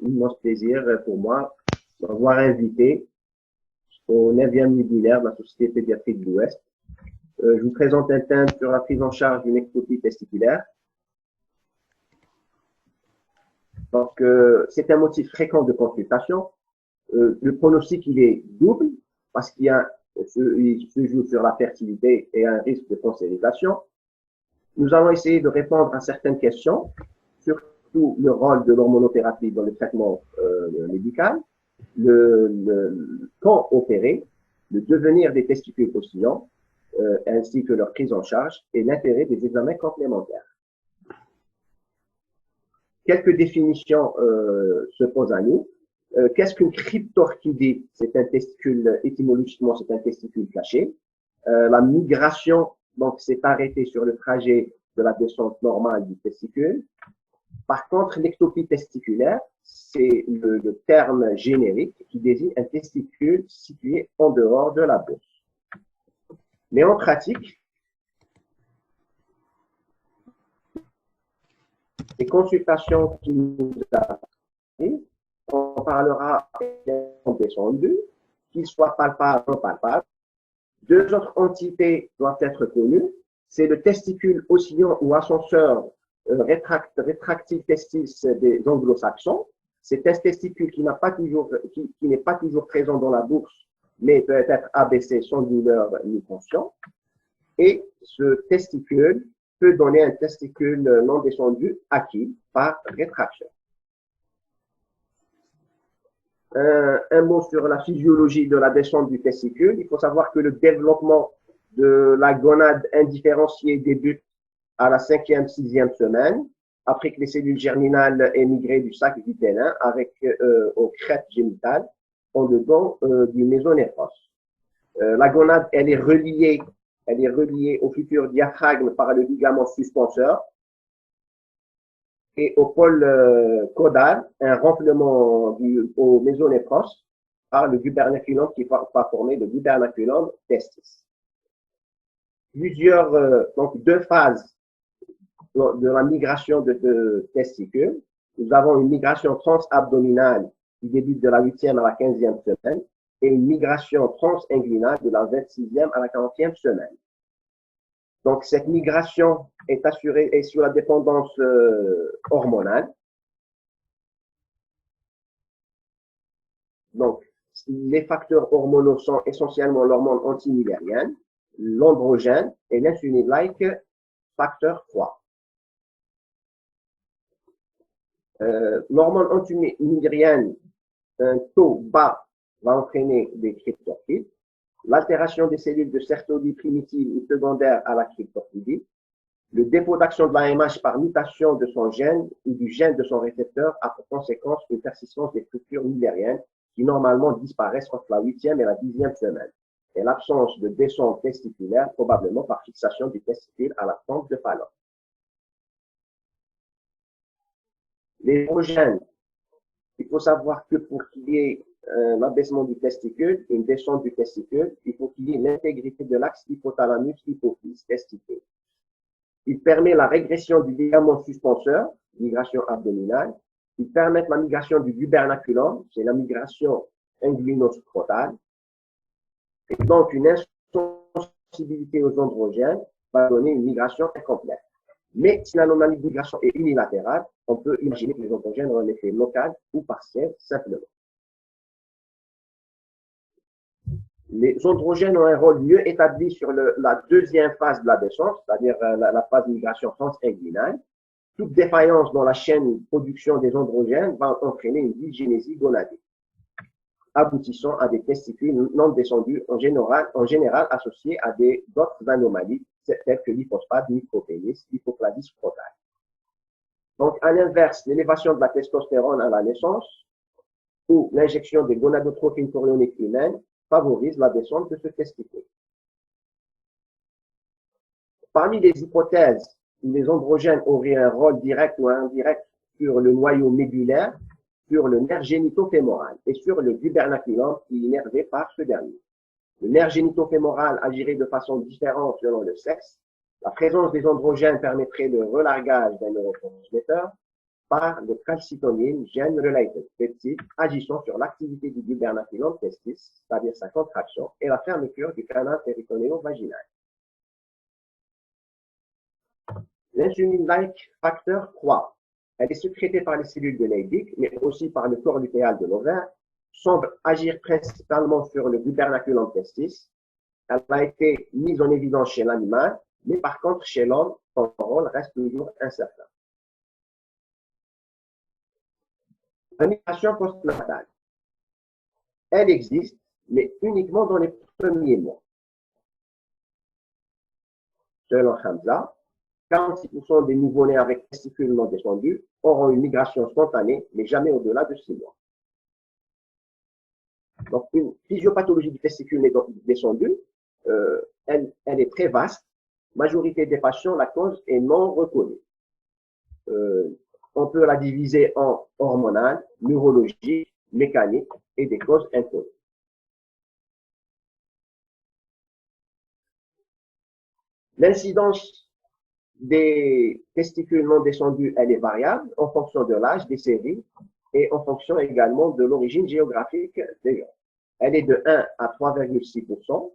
immense plaisir pour moi d'avoir invité au 9e webinaire de la Société pédiatrique de l'Ouest. Je vous présente un thème sur la prise en charge d'une ectopie testiculaire. Donc, c'est un motif fréquent de consultation. Le pronostic, il est double parce qu'il se joue sur la fertilité et un risque de cancérisation. Nous allons essayer de répondre à certaines questions, surtout le rôle de l'hormonothérapie dans le traitement médical, quand opérer, le devenir des testicules oscillants, ainsi que leur prise en charge et l'intérêt des examens complémentaires. Quelques définitions se posent à nous. Qu'est-ce qu'une cryptorchidée? C'est un testicule, étymologiquement, c'est un testicule caché. La migration, donc, s'est arrêtée sur le trajet de la descente normale du testicule. Par contre, l'ectopie testiculaire, c'est le terme générique qui désigne un testicule situé en dehors de la bourse. Mais en pratique, les consultations qui nous arrivent, on parlera en descendu, qu'il soit palpable ou non palpable. Deux autres entités doivent être connues. C'est le testicule oscillant ou ascenseur rétractile testis des anglo-saxons. C'est un testicule qui n'est pas toujours présent dans la bourse, mais peut être abaissé sans douleur ni tension. Et ce testicule peut donner un testicule non descendu acquis par rétraction. Un mot sur la physiologie de la descente du testicule. Il faut savoir que le développement de la gonade indifférenciée débute à la 5e, 6e semaine, après que les cellules germinales aient migré du sac utérin aux crêtes génitales en dedans du mésonéphros. La gonade, elle est reliée au futur diaphragme par le ligament suspenseur et au pôle caudal, un renflement au mésonéphros par le gubernaculum qui va former le gubernaculum testis. Donc deux phases de la migration de testicules. Nous avons une migration transabdominale qui débute de la 8e à la 15e semaine et une migration transinguinale de la 26e à la 40e semaine. Donc, cette migration est assurée et sous la dépendance hormonale. Donc, les facteurs hormonaux sont essentiellement l'hormone antimillérienne, l'androgène et l'insuline-like facteur 3. L'hormone antimillérienne, un taux bas va entraîner des cryptorchides. L'altération des cellules de certodie primitive ou secondaire à la cryptorchidie, le dépôt d'action de l'AMH par mutation de son gène ou du gène de son récepteur a pour conséquence une persistance des structures millériennes qui normalement disparaissent entre la 8e et la 10e semaine, et l'absence de descente testiculaire probablement par fixation du testicule à la tente de Fallot. Les androgènes, il faut savoir que pour qu'il y ait l'abaissement du testicule, une descente du testicule, il faut qu'il y ait l'intégrité de l'axe hypothalamus-hypophyse-testicule. Il permet la régression du ligament suspenseur, migration abdominale. Il permet la migration du gubernaculum, c'est la migration inguinoscrotale. Et donc, une insensibilité aux androgènes va donner une migration incomplète. Mais si l'anomalie de migration est unilatérale, on peut imaginer que les androgènes ont un effet local ou partiel simplement. Les androgènes ont un rôle mieux établi sur la deuxième phase de la descente, c'est-à-dire la phase de migration transinguinale. Toute défaillance dans la chaîne de production des androgènes va entraîner une dysgénésie gonadique, aboutissant à des testicules non descendus en général associés à d'autres anomalies telles que l'hypospade, micropénis, hypoplasie scrotale. Donc, à l'inverse, l'élévation de la testostérone à la naissance ou l'injection des gonadotrophines chorioniques humaines favorise la descente de ce testicule. Parmi les hypothèses où les androgènes auraient un rôle direct ou indirect sur le noyau médulaire, sur le nerf génitofémoral et sur le gubernaculum qui est innervé par ce dernier. Le nerf génitofémoral agirait de façon différente selon le sexe. La présence des androgènes permettrait le relargage d'un neurotransmetteur. par le calcitonin gene-related peptide agissant sur l'activité du gubernaculum testis, c'est-à-dire sa contraction, et la fermeture du canal péritonéo-vaginal. L'insuline-like facteur 3, elle est sécrétée par les cellules de Leydig, mais aussi par le corps lutéal de l'ovaire, semble agir principalement sur le gubernaculum testis. Elle a été mise en évidence chez l'animal, mais par contre, chez l'homme, son rôle reste toujours incertain. La migration postnatale, elle existe, mais uniquement dans les premiers mois. Selon Hamza, 46% des nouveau-nés avec testicules non descendus auront une migration spontanée, mais jamais au-delà de 6 mois. Donc, une physiopathologie du testicule descendu, elle est très vaste. Majorité des patients, la cause est non reconnue. On peut la diviser en hormonale, neurologique, mécanique et des causes inconnues. L'incidence des testicules non descendus, elle est variable en fonction de l'âge, des séries et en fonction également de l'origine géographique des gens. Elle est de 1 à 3,6%,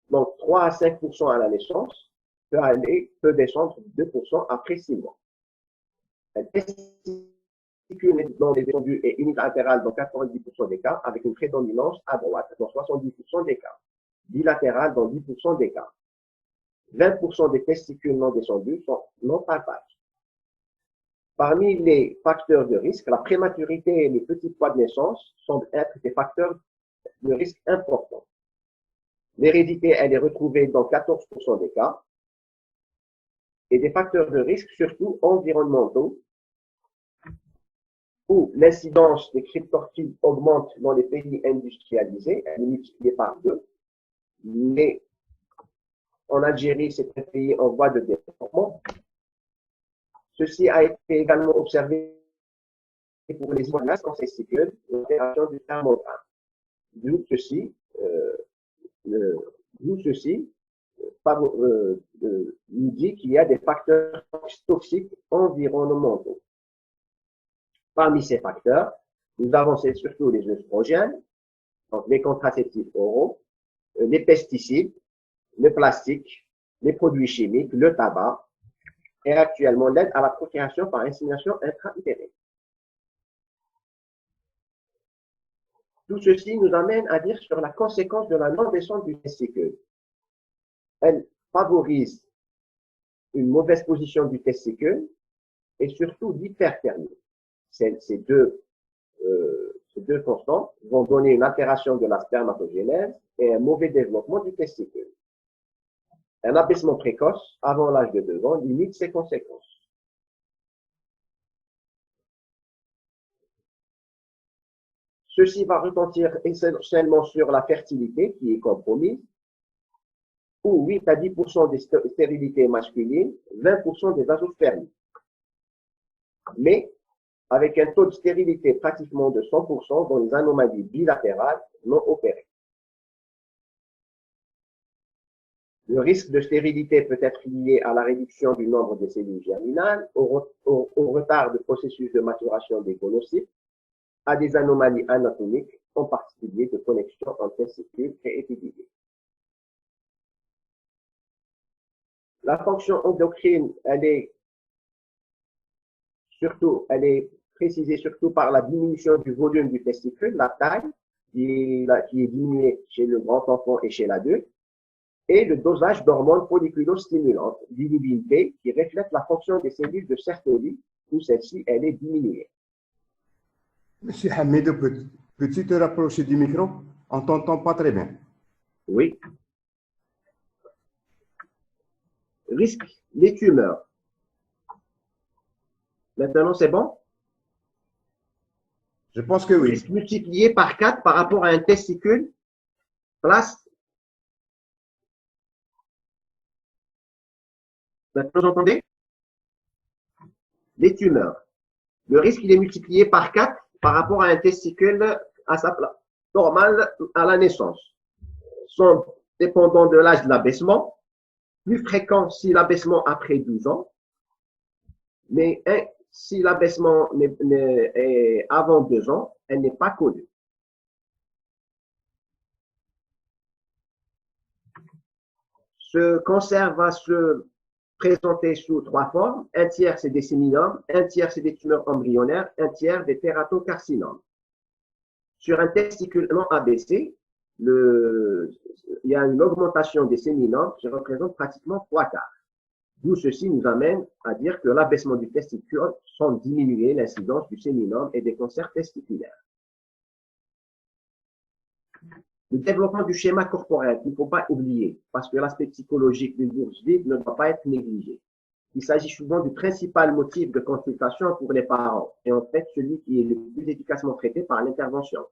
donc 3 à 5% à la naissance, peut descendre 2% après 6 mois. Un testicule non descendu est unilatéral dans 90% des cas, avec une prédominance à droite dans 70% des cas, bilatéral dans 10% des cas. 20% des testicules non descendus sont non palpables. Parmi les facteurs de risque, la prématurité et le petit poids de naissance semblent être des facteurs de risque importants. L'hérédité, elle est retrouvée dans 14% des cas. Et des facteurs de risque, surtout environnementaux, où l'incidence des cryptorchides augmente dans les pays industrialisés, elle est multipliée par 2. Mais en Algérie, c'est un pays en voie de développement. Ceci a été également observé pour les images en testicules, l'opération du thermogramme. D'où ceci nous dit qu'il y a des facteurs toxiques environnementaux. Parmi ces facteurs, nous avons surtout les œstrogènes, donc les contraceptifs oraux, les pesticides, le plastique, les produits chimiques, le tabac, et actuellement l'aide à la procréation par insémination intra-utérine. Tout ceci nous amène à dire sur la conséquence de la non-descente du testicule. Elle favorise une mauvaise position du testicule et surtout l'hyperthermie. Ces deux constantes vont donner une altération de la spermatogénèse et un mauvais développement du testicule. Un abaissement précoce avant l'âge de 2 ans limite ces conséquences. Ceci va retentir essentiellement sur la fertilité qui est compromise, où 8 à 10% des stérilités masculines, 20% des azoospermies. Mais avec un taux de stérilité pratiquement de 100% dans les anomalies bilatérales non opérées. Le risque de stérilité peut être lié à la réduction du nombre de cellules germinales, au retard de processus de maturation des gonocytes, à des anomalies anatomiques, en particulier de connexion entre testicules et épididyme. La fonction endocrine, elle est précisée surtout par la diminution du volume du testicule, la taille, qui est diminuée chez le grand enfant et chez l'adulte, et le dosage d'hormones folliculostimulantes, d'inhibine P, qui reflète la fonction des cellules de Sertoli, où celle-ci, elle est diminuée. Monsieur Hamid, peux-tu te rapprocher du micro? On ne t'entend pas très bien. Oui. Risque, les tumeurs. Maintenant, c'est bon? Je pense que oui. Risque multiplié par 4 par rapport à un testicule, place. Maintenant, vous entendez? Les tumeurs. Le risque, il est multiplié par 4 par rapport à un testicule à sa place normale à la naissance. Sont dépendants de l'âge de l'abaissement, plus fréquent si l'abaissement après 12 ans, mais Si l'abaissement est avant 2 ans, elle n'est pas connue. Ce cancer va se présenter sous 3 formes. Un tiers, c'est des séminomes, un tiers, c'est des tumeurs embryonnaires, un tiers, des tératocarcinomes. Sur un testicule non abaissé, il y a une augmentation des séminomes qui représente pratiquement 3/4. D'où ceci nous amène à dire que l'abaissement du testicule sans diminuer l'incidence du séminome et des cancers testiculaires. Le développement du schéma corporel, il ne faut pas oublier, parce que l'aspect psychologique d'une bourse vide ne doit pas être négligé. Il s'agit souvent du principal motif de consultation pour les parents, et en fait celui qui est le plus efficacement traité par l'intervention.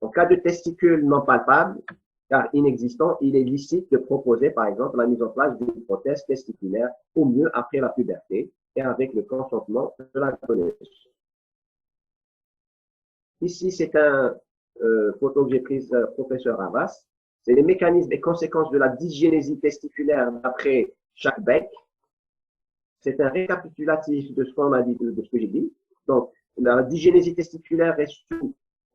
En cas de testicule non palpable, car inexistant, il est licite de proposer, par exemple, la mise en place d'une prothèse testiculaire, au mieux après la puberté, et avec le consentement de la connaissance. Ici, c'est un photo que j'ai prise professeur Havas. C'est les mécanismes et conséquences de la dysgénésie testiculaire d'après chaque bec. C'est un récapitulatif de ce qu'on a dit, de ce que j'ai dit. Donc, la dysgénésie testiculaire est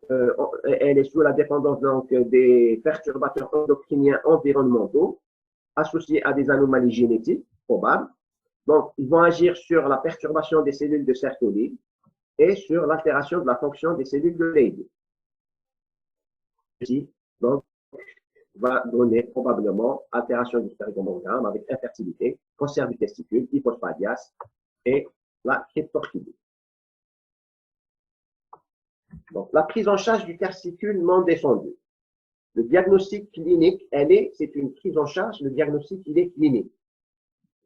elle est sous la dépendance donc des perturbateurs endocriniens environnementaux associés à des anomalies génétiques probables. Donc, ils vont agir sur la perturbation des cellules de Sertoli et sur l'altération de la fonction des cellules de Leydig. Ceci, donc, va donner probablement altération du spermatogramme avec infertilité, cancer du testicule, hypospadias et la cryptorchidie. Donc, la prise en charge du testicule non descendu. Le diagnostic clinique, c'est une prise en charge, le diagnostic, il est clinique.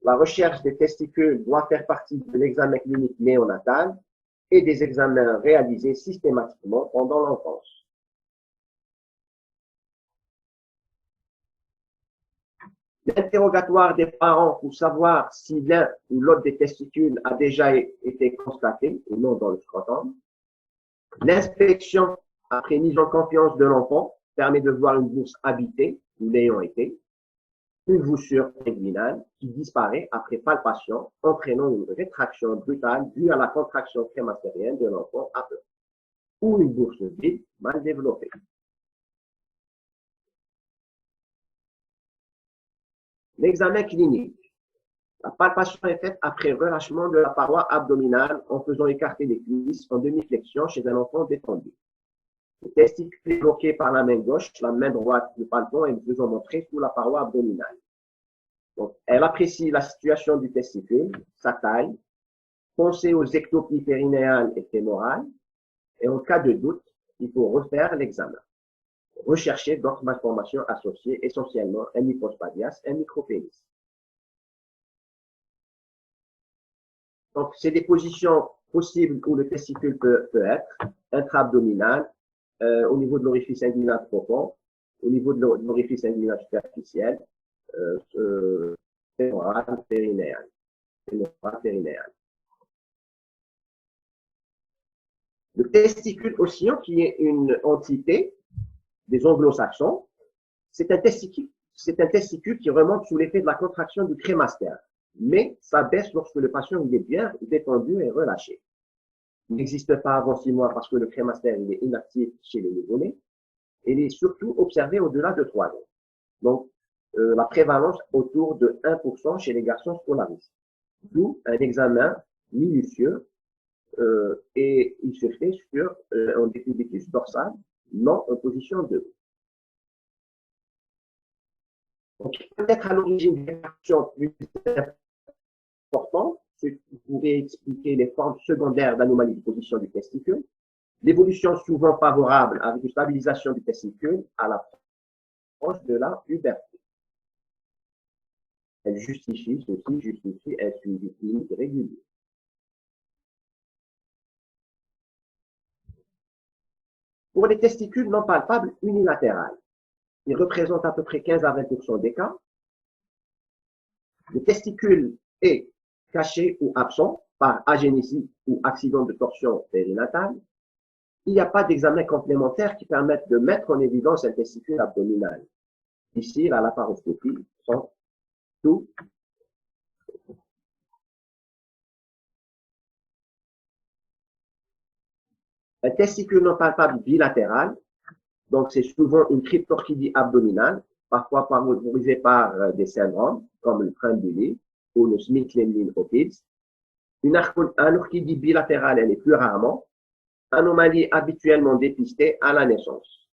La recherche des testicules doit faire partie de l'examen clinique néonatal et des examens réalisés systématiquement pendant l'enfance. L'interrogatoire des parents pour savoir si l'un ou l'autre des testicules a déjà été constaté ou non dans le scrotum. L'inspection après mise en confiance de l'enfant permet de voir une bourse habitée ou l'ayant été. Une voussure inguinale qui disparaît après palpation, entraînant une rétraction brutale due à la contraction prémastérienne de l'enfant à peu. Ou une bourse vide mal développée. L'examen clinique. La palpation est faite après relâchement de la paroi abdominale en faisant écarter les cuisses en demi-flexion chez un enfant détendu. Le testicule est bloqué par la main gauche, la main droite le palpant et le faisant montrer sous la paroi abdominale. Donc, elle apprécie la situation du testicule, sa taille, pensez aux ectopies périnéales et fémorales, et en cas de doute, il faut refaire l'examen. Rechercher d'autres malformations associées, essentiellement un hypospadias, un micropénis. Donc, c'est des positions possibles où le testicule peut être intra-abdominal, au niveau de l'orifice inguinal profond, au niveau de l'orifice inguinal superficiel, fémoral, périnéal. Le testicule oscillant, qui est une entité des anglo-saxons, c'est un testicule qui remonte sous l'effet de la contraction du crémaster, mais ça baisse lorsque le patient il est bien détendu et relâché. Il n'existe pas avant 6 mois parce que le crémaster il est inactif chez les nouveau-nés. Il est surtout observé au-delà de 3 ans. Donc, la prévalence autour de 1% chez les garçons scolarisés. D'où un examen minutieux et il se fait sur un décubitus dorsal, non en position 2. Donc, peut-être à l'origine des réactions plus importantes, ce qui pourrait expliquer les formes secondaires d'anomalies de position du testicule, l'évolution souvent favorable avec une stabilisation du testicule à l'approche de la puberté. Elle justifie un suivi clinique régulier. Pour les testicules non palpables unilatérales, ils représentent à peu près 15 à 20% des cas. Le testicule est caché ou absent par agénésie ou accident de torsion périnatale. Il n'y a pas d'examen complémentaire qui permette de mettre en évidence un testicule abdominal. Ici, la laparoscopie sont tout Un testicule non palpable bilatéral, donc c'est souvent une cryptorchidie abdominale, parfois favorisée par des syndromes comme le Prader-Willi ou le Smith-Lemlin-Opitz. Une orchidie bilatérale, elle est plus rarement. Anomalie habituellement dépistée à la naissance.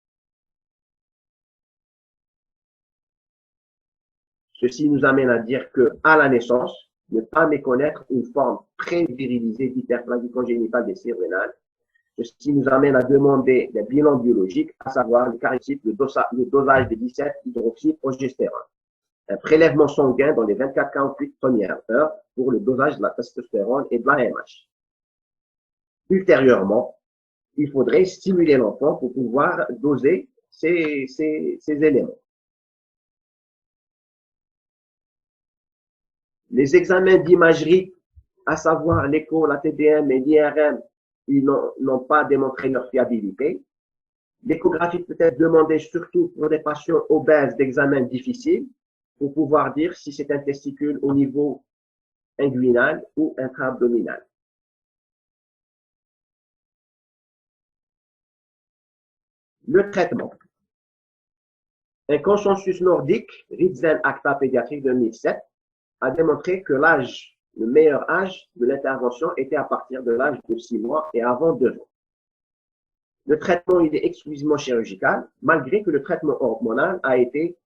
Ceci nous amène à dire que, à la naissance, ne pas méconnaître une forme très virilisée d'hyperplasie congénitale des séries rénales. Ceci nous amène à demander des bilans biologiques, à savoir le cariotype, le dosage de 17-hydroxyprogestérone. Un prélèvement sanguin dans les 24-48 premières heures pour le dosage de la testostérone et de l'AMH. Ultérieurement, il faudrait stimuler l'enfant pour pouvoir doser ces éléments. Les examens d'imagerie, à savoir l'écho, la TDM et l'IRM, ils n'ont pas démontré leur fiabilité. L'échographie peut être demandée surtout pour des patients obèses d'examens difficiles pour pouvoir dire si c'est un testicule au niveau inguinal ou intra-abdominal. Le traitement. Un consensus nordique, Ritzel Acta pédiatrique 2007, a démontré que l'âge, le meilleur âge de l'intervention était à partir de l'âge de 6 mois et avant 2 ans. Le traitement, il est exclusivement chirurgical, malgré que le traitement hormonal a été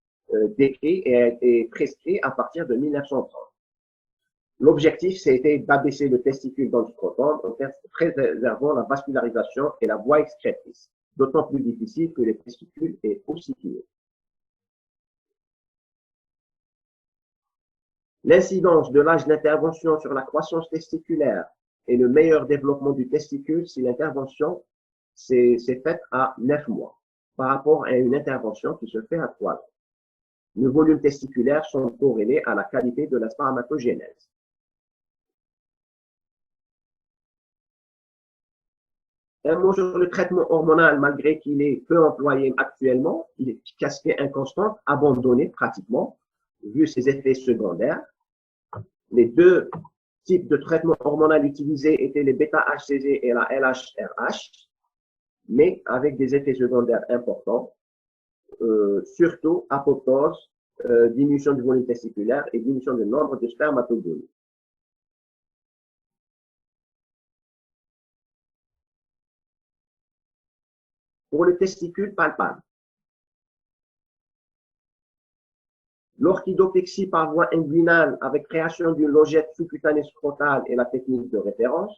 décrit et prescrit à partir de 1930. L'objectif, c'était d'abaisser le testicule dans le scrotum en préservant la vascularisation et la voie excrétrice, d'autant plus difficile que le testicule est ossifié. L'incidence de l'âge d'intervention sur la croissance testiculaire et le meilleur développement du testicule si l'intervention s'est faite à 9 mois par rapport à une intervention qui se fait à 3 ans. Le volume testiculaire sont corrélés à la qualité de la spermatogénèse. Un mot sur le traitement hormonal, malgré qu'il est peu employé actuellement, il est efficacité inconstante, abandonné pratiquement, vu ses effets secondaires. Les deux types de traitements hormonaux utilisés étaient les bêta-HCG et la LHRH, mais avec des effets secondaires importants, surtout apoptose, diminution du volume testiculaire et diminution du nombre de spermatogonie. Pour le testicule palpable, l'orchidopexie par voie inguinale avec création d'une logette sous-cutanée scrotale est la technique de référence.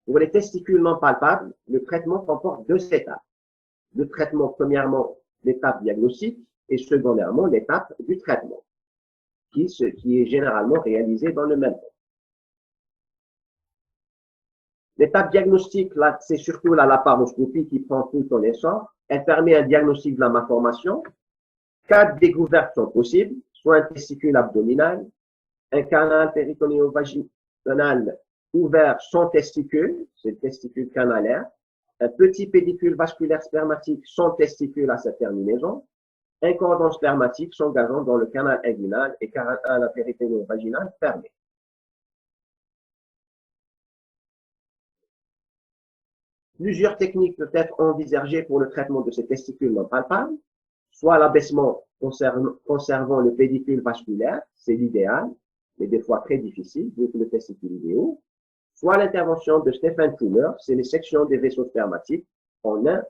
Pour les testicules non palpables, le traitement comporte 2 étapes. Le traitement, premièrement, l'étape diagnostique et secondairement, l'étape du traitement, qui est généralement réalisée dans le même temps. L'étape diagnostique, là, c'est surtout la laparoscopie qui prend tout son essor. Elle permet un diagnostic de la malformation. 4 découvertes sont possibles, soit un testicule abdominal, un canal péritonéo-vaginal ouvert sans testicule, c'est le testicule canalaire, un petit pédicule vasculaire spermatique sans testicule à sa terminaison, un cordon spermatique s'engageant dans le canal inguinal et canal péritonéo-vaginal fermé. Plusieurs techniques peuvent être envisagées pour le traitement de ces testicules non palpables, soit l'abaissement conservant le pédicule vasculaire, c'est l'idéal, mais des fois très difficile, vu que le testicule est haut, soit l'intervention de Stephen Tumor, c'est les sections des vaisseaux spermatiques en un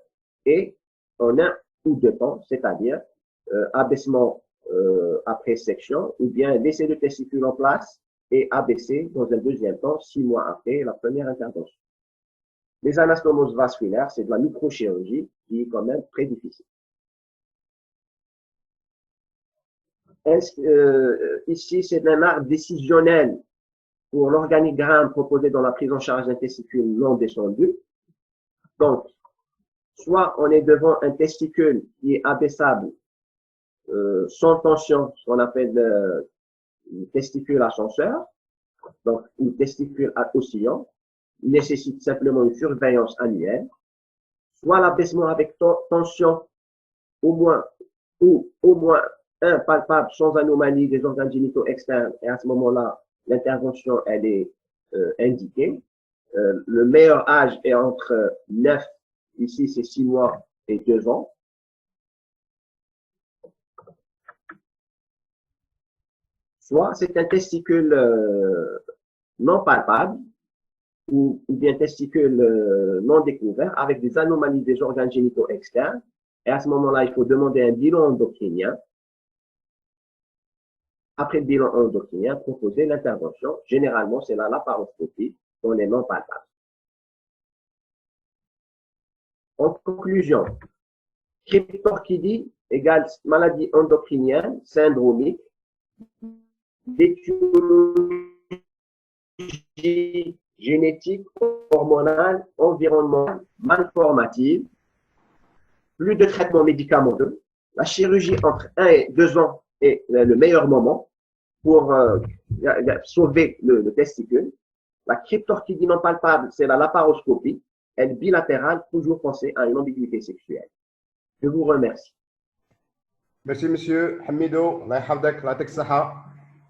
ou 2 temps, c'est-à-dire abaissement après section, ou bien laisser le testicule en place et abaisser dans un deuxième temps, 6 mois après la première intervention. Les anastomoses vasculaires, c'est de la microchirurgie qui est quand même très difficile. Ici, c'est un art décisionnel pour l'organigramme proposé dans la prise en charge d'un testicule non descendu. Donc, soit on est devant un testicule qui est abaissable sans tension, ce qu'on appelle le testicule ascenseur, donc une testicule oscillant, nécessite simplement une surveillance annuelle, soit l'abaissement avec tension au moins un palpable sans anomalie des organes génitaux externes, et à ce moment-là, l'intervention, elle est indiqué. Le meilleur âge est entre 9, ici c'est 6 mois et 2 ans. Soit c'est un testicule non palpable ou bien testicule non découvert avec des anomalies des organes génitaux externes. Et à ce moment-là, il faut demander un bilan endocrinien. Après le bilan endocrinien, proposer l'intervention. Généralement, c'est la laparoscopie dans les non palpables. En conclusion, cryptorchidie égale maladie endocrinienne syndromique d'étiologie génétique, hormonale, environnementale, malformative, plus de traitement médicamenteux. La chirurgie entre 1 et 2 ans est le meilleur moment pour sauver le testicule. La cryptorchidie non palpable, c'est la laparoscopie. Elle est bilatérale, toujours penser à une ambiguïté sexuelle. Je vous remercie. Merci, monsieur Hamido. Allah yahfadek, la tek saha.